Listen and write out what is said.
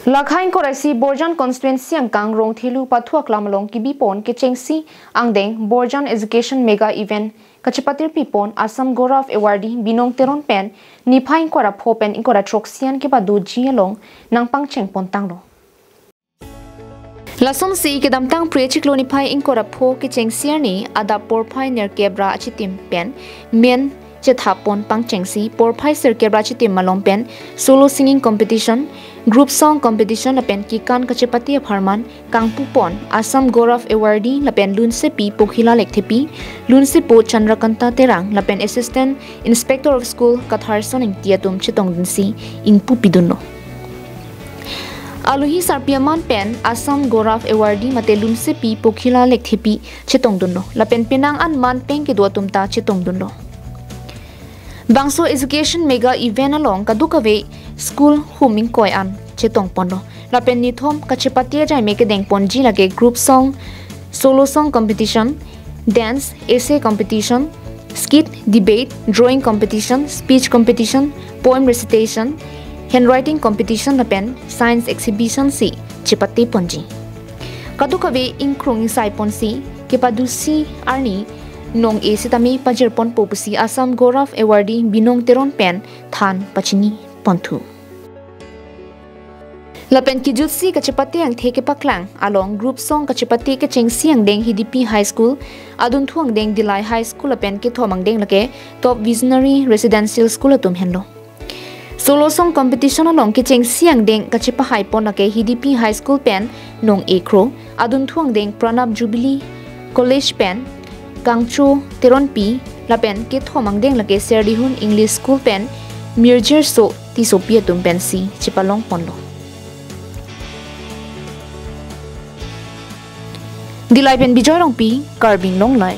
Lakhain korasi Borjan constituency ang kang rong thilu pathuak lamalong kibipon kechengsi angdeng Borjan Education Mega Event kachipatir pipon Assam Goraf Awardee binong teron pen niphain kora phopen inkora troksian ke badu jialong nang pangcheng pontanglo Lasom si kedamtang prechik lo niphai inkora pho kechengsi ni ada porphai ner kebra achitim pen men chethapon pangchengsi porphai ser kebra achitim malong pen solo singing competition Group song competition lapen kikan kachepati Apharman kangpupon Assam Goraf Awardee lapen lunsepi pokhila lekthepi lunsepo Chandrakanta terang lapen assistant inspector of school katharson ing tiatum chitong dinsi ingpu pidunno Aluhi sarpiaman pen Assam Goraf Awardee mate lunsepi pokhila lekthepi chitong dunno lapen pinang an man peng ke duatum ta chitong dunno Bangso Education Mega Event along kadukave school huming koi an chetong pono lapen nithom kachipatia jai meke deng ponji lage group song solo song competition dance essay competition skit debate drawing competition speech competition poem recitation handwriting competition lapen science exhibition si chipati ponji kadukave inkrung sai ponsi kepadusi arni nong e sitami pajerpon popusi Assam Goraf Awardee binong teron pen than pachini ponthu Lapen kijutsi kachipati ang theke paklang along group song kachipati kechengsi ang deng HDP High School adun thuang deng Dilai High School lapen ke thomang deng lake top visionary residential school atum henlo Solo song competition along kechengsi ang deng kachipa high pon lake HDP High School pen nong ekro adun thuang deng Pranab Jubilee College pen Kangchu Teron P lapen ke thomang deng lake Serdihun English School pen Mirjer so tisopia tum pen si chipalong ponlo Dilai pen bijoy rong pi karbing long lai